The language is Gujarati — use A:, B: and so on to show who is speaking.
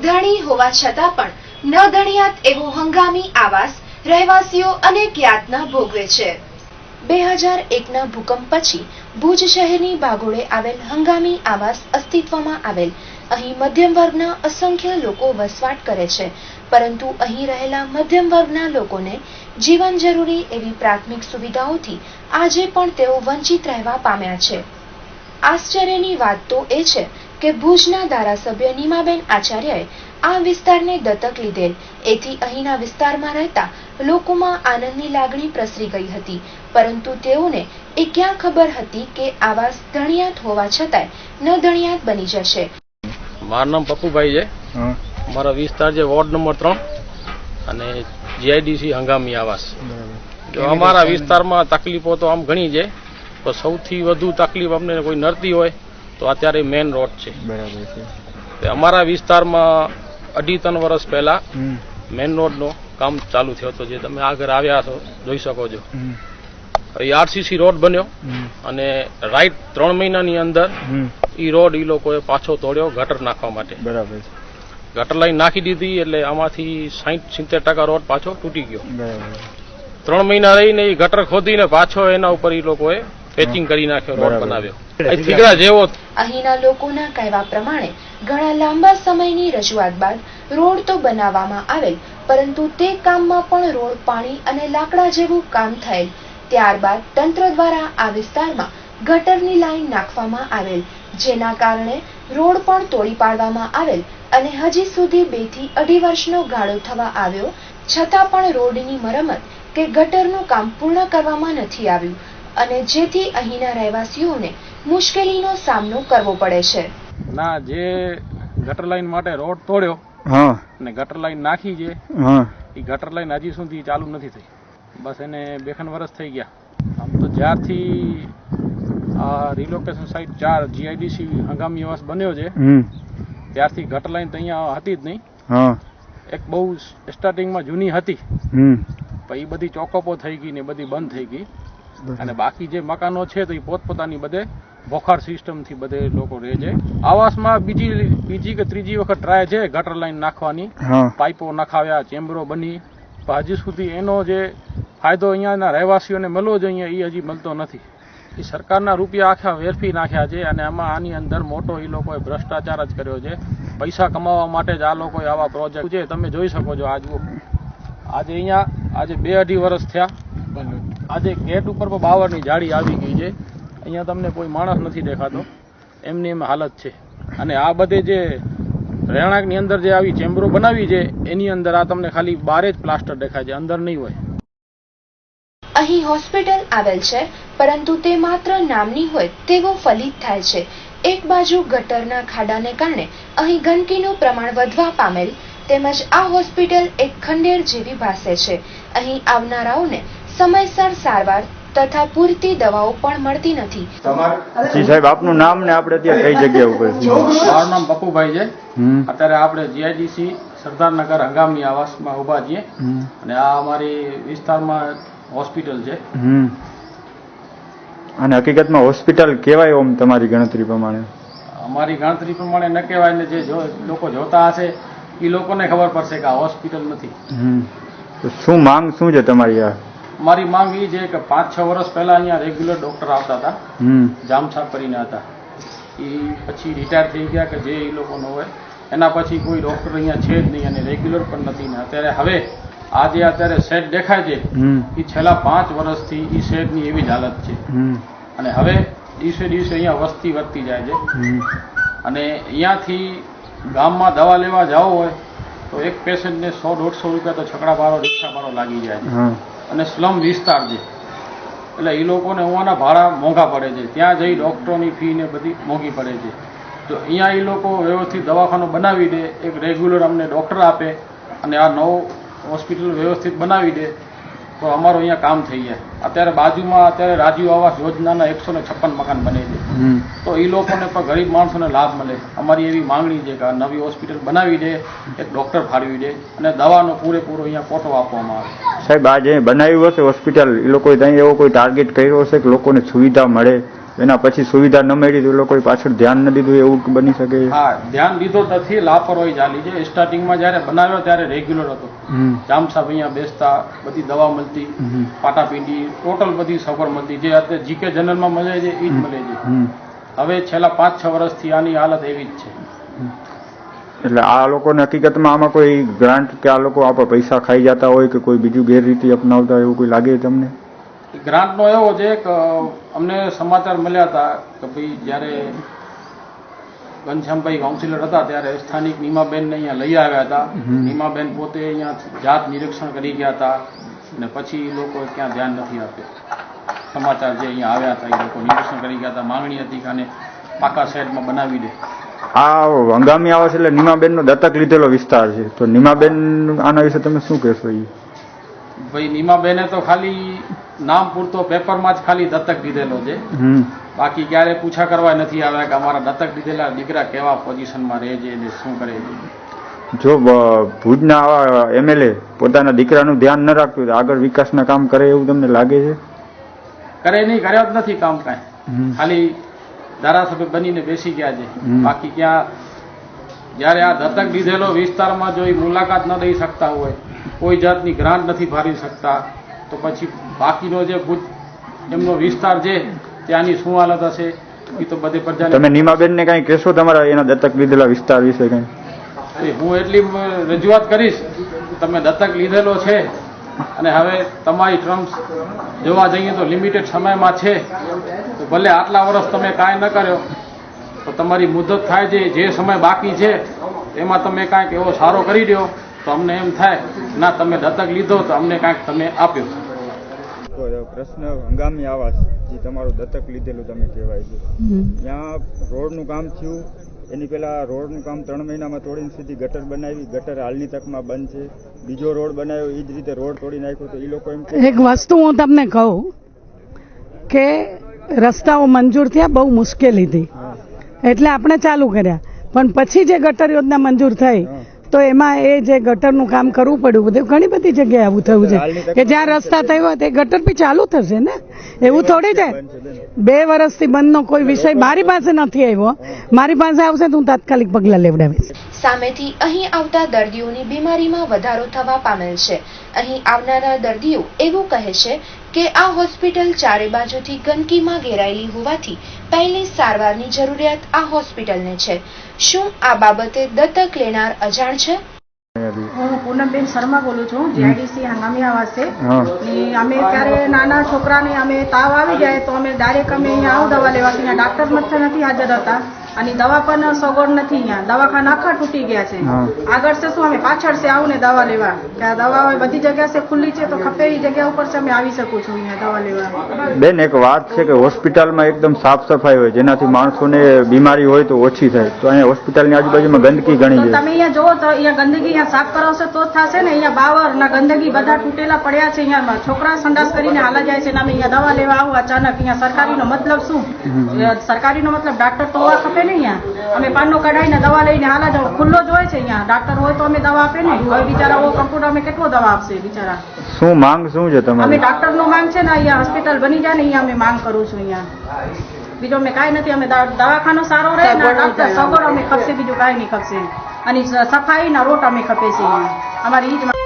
A: ધણી હોવા છતાં પણ ન ધણિયાત એવો હંગામી આવાસ રહેવાસીઓ અનેક યાતના ભોગવે છે। 2001ના ભૂકંપ પછી ભુજ શહેરની ભાગોળે આવેલ હંગામી આવાસ અસ્તિત્વમાં આવેલ અહીં મધ્યમ વર્ગના અસંખ્ય લોકો વસવાટ કરે છે, પરંતુ અહીં રહેલા મધ્યમ વર્ગના લોકોને જીવન જરૂરી એવી પ્રાથમિક સુવિધાઓથી આજે પણ તેઓ વંચિત રહેવા પામ્યા છે। આશ્ચર્યની વાત તો એ છે કે ભુજના ધારાસભ્ય નીમાબેન આચાર્યએ આ વિસ્તારને દત્તક લીધેલ, એથી અહીંના વિસ્તારમાં રહેતા લોકોમાં આનંદની લાગણી પ્રસરી ગઈ હતી, પરંતુ તેઓને એ ક્યાં ખબર હતી કે આવાસ ધણિયાત હોવા છતાંય ન ધણિયાત બની જશે।
B: મારું નામ પપ્પુભાઈ છે। મારો વિસ્તાર છે વોર્ડ નંબર 3 અને જીઆઈડીસી હંગામી આવાસ। જો અમારા વિસ્તારમાં તકલીફો તો આમ ઘણી છે, તો સૌથી વધુ તકલીફ અમને કોઈ નડતી હોય તો અત્યારે મેઇન રોડ છે। બરાબર છે। અમારા વિસ્તારમાં 2.5-3 વર્ષ પહેલા મેઇન રોડનો કામ ચાલુ થયો હતો, જે તમે આગળ આવ્યા છો જોઈ શકો છો। એ આરસીસી રોડ બન્યો અને રાઈટ 3 મહિનાની અંદર એ રોડ એ લોકોએ પાછો તોડ્યો ગટર નાખવા માટે। બરાબર। ગટર લાઈન નાખી દીધી એટલે આમાંથી 60-70% રોડ પાછો તૂટી ગયો। 3 મહિના રહીને એ ગટર ખોદીને પાછો એના ઉપર એ લોકોએ પેચિંગ કરી નાખ્યો, રોડ બનાવ્યો થીગડા જેવો।
A: અહીંના લોકોના કહેવા પ્રમાણે ઘણા લાંબા સમયની રજૂઆત બાદ રોડ તો બનાવવામાં આવેલ, પરંતુ તે કામમાં પણ રોડ પાણી અને લાકડા જેવું કામ થયેલ। ત્યારબાદ તંત્ર દ્વારા આ વિસ્તારમાં ગટરની લાઈન નાખવામાં આવેલ, જેના કારણે રોડ પણ તોડી પાડવામાં આવેલ અને હજી સુધી 2 થી 2.5 વર્ષનો ગાળો થવા આવ્યો, છતાં પણ રોડની મરમ્મત કે ગટરનું કામ પૂર્ણ કરવામાં નથી આવ્યું અને જેથી અહીંના રહેવાસીઓને મુશ્કેલીનો સામનો કરવો પડે છે।
B: ના, જે ગટર લાઈન માટે રોડ તોડ્યો અને ગટર લાઈન નાખી છે, એ ગટર લાઈન હજી સુધી ચાલુ નથી થઈ। બસ એને 2 વર્ષ થઈ ગયા। આમ તો જ્યારથી આ રિલોકેશન સાઇટ 4 જીઆઈડીસી હંગામી આવાસ બન્યો છે ત્યારથી ગટર લાઈન તો અહીંયા હતી જ નહીં। એક બહુ સ્ટાર્ટિંગમાં જૂની હતી, પછી એ બધી ચોકઅપો થઈ ગઈ ને બધી બંધ થઈ ગઈ, અને બાકી જે મકાનો છે તો એ પોતપોતાની બધે ભોખાર સિસ્ટમથી બધે લોકો રહે છે। આવાસમાં બીજી કે ત્રીજી વખત ટ્રાય છે ગટર લાઈન નાખવાની, પાઇપો નખાવ્યા, ચેમ્બરો બની, પણ હજી સુધી એનો જે ફાયદો અહીંયાના રહેવાસીઓને મળવો જોઈએ એ હજી મળતો નથી। એ સરકારના રૂપિયા આખા વેરફી નાખ્યા છે અને આની અંદર મોટો એ લોકોએ ભ્રષ્ટાચાર જ કર્યો છે। પૈસા કમાવા માટે જ આ લોકોએ આવા પ્રોજેક્ટ છે, તમે જોઈ શકો છો। આજે અહીંયા 2-2.5 વર્ષ થયા, આજે ગેટ ઉપર પણ બાવરની જાળી આવી ગઈ છે, અહીંયા તમને કોઈ માણસ નથી દેખાતો, એમની એમ હાલત છે। અને આ બધે જે રહેણાંકની અંદર જે આવી ચેમ્બરો બનાવી છે એની અંદર આ તમને ખાલી બહાર જ પ્લાસ્ટર દેખાય છે, અંદર નહીં હોય।
A: અહીં હોસ્પિટલ આવેલ છે, પરંતુ તે માત્ર નામની હોય તેવો ફલિત થાય છે। એક બાજુ ગટરના ખાડાને કારણે અહીં ગંદકીનું પ્રમાણ વધવા પામેલ, તેમજ આ હોસ્પિટલ એક ખંડેર જેવી ભાસે છે। અહીં આવનારાઓને સમયસર સારવાર તથા પૂરતી દવાઓ પણ મળતી નથી।
C: જી સાહેબ, આપનું નામ ને આપણે ત્યાં કઈ જગ્યા ઉપર?
B: મારું નામ પપ્પુભાઈ છે। અત્યારે આપણે જીઆઈડીસી સરદારનગર હંગામી આવાસમાં ઉભા છીએ અને આ અમારી વિસ્તારમાં હોસ્પિટલ છે।
C: અને હકીકતમાં હોસ્પિટલ કહેવાય ઓમ તમારી ગણતરી પ્રમાણે?
B: અમારી ગણતરી પ્રમાણે ન કહેવાય ને જે લોકો જોતા હશે એ લોકોને ખબર પડશે કે આ હોસ્પિટલ નથી।
C: તો શું માંગ શું છે તમારી?
B: મારી માંગ એ છે કે 5-6 વર્ષ પહેલા અહીંયા રેગ્યુલર ડોક્ટર આવતા હતા, જામસાબ કરીને હતા, એ પછી રિટાયર થઈ ગયા કે જે એ લોકોનો હોય, એના પછી કોઈ ડોક્ટર અહીંયા છે જ નહીં અને રેગ્યુલર પણ નથી ને અત્યારે અત્યારે શેડ દેખાય છે એ છેલ્લા 5 વર્ષથી એ શેડની એવી જ હાલત છે અને હવે દિવસે દિવસે અહીંયા વસ્તી વધતી જાય છે અને અહીંયાથી ગામમાં દવા લેવા જવો હોય તો એક પેશન્ટને 100-150 રૂપિયા તો છકડા ભાડો, રિક્ષા ભાડો લાગી જાય છે અને સ્લમ વિસ્તાર છે એટલે એ લોકોને હોવાના ભાડા મોંઘા પડે છે, ત્યાં જઈ ડૉક્ટરોની ફી ને બધી મોંઘી પડે છે। તો અહીંયા એ લોકો વ્યવસ્થિત દવાખાનું બનાવી દે, એક રેગ્યુલર અમને ડૉક્ટર આપે અને આ નવો હોસ્પિટલ વ્યવસ્થિત બનાવી દે તો અમારું અહીંયા કામ થઈ જાય। અત્યારે બાજુમાં અત્યારે રાજીવ આવાસ યોજનાના 156 મકાન બને છે, તો એ લોકોને પણ ગરીબ માણસોને લાભ મળે। અમારી એવી માંગણી છે કે આ નવી હોસ્પિટલ બનાવી દે, એક ડૉક્ટર ફાળવી દે અને દવાનો પૂરેપૂરો અહીંયા કોટો આપવામાં આવે।
C: સાહેબ, આ જે બનાવ્યું હશે હોસ્પિટલ, એ લોકોએ ત્યાં એવો કોઈ ટાર્ગેટ કર્યો હશે કે લોકોને સુવિધા મળે એના પછી સુવિધા ન મળી તો એ લોકોએ પાછળ ધ્યાન ન દીધું એવું બની શકે?
B: હા, ધ્યાન દીધો નથી, લાપરવાહી ચાલી છે. સ્ટાર્ટિંગમાં જયારે બનાવ્યો ત્યારે રેગ્યુલર હતો. જામ સાહેબ અહીંયા બેસતા, બધી દવા મળતી, પાટાપીંડી, ટોટલ બધી સગવડ મળતી. જે અત્યારે જીકે જનરલમાં મળે છે એ જ મળે છે. હવે છેલ્લા 5-6 વર્ષથી આની હાલત એવી જ છે.
C: એટલે આ લોકોને હકીકતમાં આમાં કોઈ ગ્રાન્ટ કે આ લોકો આપણે પૈસા ખાઈ જતા હોય કે કોઈ બીજું ગેરરીતિ અપનાવતા હોય એવું કોઈ લાગે તમને?
B: ગ્રાન્ટનો એવો છે કે અમને સમાચાર મળ્યા હતા કે ભાઈ જ્યારે ઘનશ્યામભાઈ કાઉન્સિલર હતા ત્યારે સ્થાનિક નીમાબેનને અહીંયા લઈ આવ્યા હતા. નીમાબેન પોતે અહીંયા જાત નિરીક્ષણ કરી ગયા હતા અને પછી લોકોએ ક્યાં ધ્યાન નથી આપ્યું. સમાચાર જે અહીંયા આવ્યા હતા એ લોકો નિરીક્ષણ કરી ગયા હતા. માંગણી હતી કે આને પાકા સાઈડમાં બનાવી દે.
C: આ હંગામી આવાસ એટલે નીમાબેનનો દત્તક લીધેલો વિસ્તાર છે, તો નીમાબેન આના વિશે તમે શું કહેશો?
B: ભાઈ નીમાબેને તો ખાલી નામ પૂરતો પેપરમાં જ ખાલી દત્તક લીધેલો છે. બાકી ક્યારે પૂછા કરવા નથી આવ્યા કે અમારા દત્તક લીધેલા દીકરા કેવા પોઝિશનમાં રહે છે અને શું કરે છે.
C: જો ભુજના આવા એમએલએ પોતાના દીકરાનું ધ્યાન ન રાખતું તો આગળ વિકાસના કામ કરે એવું તમને લાગે છે?
B: કરે નહીં, કર્યો જ નથી કામ કાંઈ. ખાલી ધારાસભ્ય બનીને બેસી ગયા છે. બાકી ક્યાં જયારે આ દત્તક લીધેલો વિસ્તારમાં જો મુલાકાત ન લઈ શકતા હોય, કોઈ જાતની ગ્રાન્ટ નથી ભરી શકતા, તો પછી બાકીનો જે ભુજ એમનો વિસ્તાર છે ત્યાંની શું હાલત હશે એ તો બધી પ્રજાને.
C: તમે નીમાબેનને કઈ કહેશો તમારા એના દત્તક લીધેલા વિસ્તાર વિશે કઈ?
B: હું એટલી રજૂઆત કરીશ, તમે દત્તક લીધેલો છે અને હવે તમારી ટર્મ્સ જોવા જઈએ તો લિમિટેડ સમયમાં છે, તો ભલે આટલા વર્ષ તમે કાંઈ ન કર્યો તો તમારી મુદત થાય છે, જે સમય બાકી છે એમાં તમે કાંઈક એવો સારો કરી દો તો અમને એમ થાય ના તમે દત્તક લીધો તો અમને કાંઈક તમે આપ્યો.
C: પ્રશ્ન હંગામી આવાસ જે તમારું દત્તક લીધેલું તમે કહેવાય છે, ત્યાં રોડનું કામ થયું, એની પહેલા રોડનું કામ 3 મહિનામાં તોડીને સીધી ગટર બનાવી, ગટર હાલની તકમાં બંધ છે. બીજો રોડ બનાવ્યો એ જ રીતે રોડ તોડી નાખ્યો, તો એ લોકો એમ
D: એક વસ્તુ હું તમને કહું કે રસ્તાઓ મંજૂર થયા બહુ મુશ્કેલીથી, એટલે આપણે ચાલુ કર્યા, પણ પછી જે ગટર યોજના મંજૂર થઈ તો એમાં એ જે ગટરનું કામ કરવું પડ્યું. બધું ઘણી બધી જગ્યાએ આવું થયું છે કે જ્યાં રસ્તા થયો હોય તે ગટર બી ચાલુ થશે ને, એવું થોડી છે. 2 વર્ષથી બંધનો કોઈ વિષય મારી પાસે નથી આવ્યો. મારી પાસે આવશે તો હું તાત્કાલિક પગલાં લેવડાવીશ.
A: સામેથી અહીં આવતા દર્દીઓની બીમારીમાં વધારો થવા પામેલ છે. અહીં આવનારા દર્દીઓ એવું કહે છે કે આ હોસ્પિટલ ચારે બાજુથી ગંદકીમાં ઘેરાયેલી હોવાથી પહેલી સારવારની જરૂરિયાત આ હોસ્પિટલને છે. શું આ બાબતે દત્તક લેનાર અજાણ છે?
E: હું પૂનમબેન શર્મા બોલું છું, જીઆઈડીસી હંગામી આવાસ છે. અમે ત્યારે નાના છોકરાને અમે તાવ આવી જાય તો અમે ડાયરેક્ટ અમે અહીંયા આવું દવા લેવા, અહીંયા ડાક્ટર નથી હાજર હતા અને દવા પણ સગવડ નથી. અહીંયા દવાખાના આખા તૂટી ગયા છે. આગળ છે શું અમે પાછળ છે આવું ને દવા લેવા, કે આ દવા બધી જગ્યા છે ખુલ્લી છે તો ખપે એ જગ્યા ઉપર છે અમે આવી શકું છું અહીંયા દવા લેવા.
C: બેન એક વાત છે કે હોસ્પિટલમાં એકદમ સાફ સફાઈ હોય જેનાથી માણસોને બીમારી હોય તો ઓછી થાય, તો અહીંયા હોસ્પિટલની આજુબાજુમાં ગંદકી ઘણી છે.
E: તમે અહીંયા જોવો તો અહીંયા ગંદકી અહીંયા સાફ કરાવશો તો જ થશે ને. અહીંયા બાવર ના ગંદકી બધા તૂટેલા પડ્યા છે, અહીંયા છોકરા સંડાસ કરીને હાલા જાય છે ને અમે અહીંયા દવા લેવા આવું અચાનક. અહીંયા સરકારીનો મતલબ શું? સરકારીનો મતલબ ડાક્ટર તો હોવા ખપે ને. અહીંયા અમે પાનનો કઢાઈને દવા લઈને હાલા જાવ, ખુલ્લો જ હોય છે. અહીંયા ડાક્ટર હોય તો અમે દવા આપે ને, હવે બિચારા કમ્પ્યુટર અમે કેટલો દવા આપશે બિચારા.
C: શું માંગ શું છે તમારી?
E: અમે ડાક્ટર નો માંગ છે ને અહીંયા હોસ્પિટલ બની જાય ને અહીંયા અમે માંગ કરું છું. અહીંયા બીજો અમે કાંઈ નથી, અમે દવાખાનો સારો રહે ને ડાક્ટર સગવડ અમે ખપશે, બીજું કાંઈ નહીં ખપશે. અને સફાઈ ના રોટ અમે ખપે છે અહીંયા અમારી ઈ જ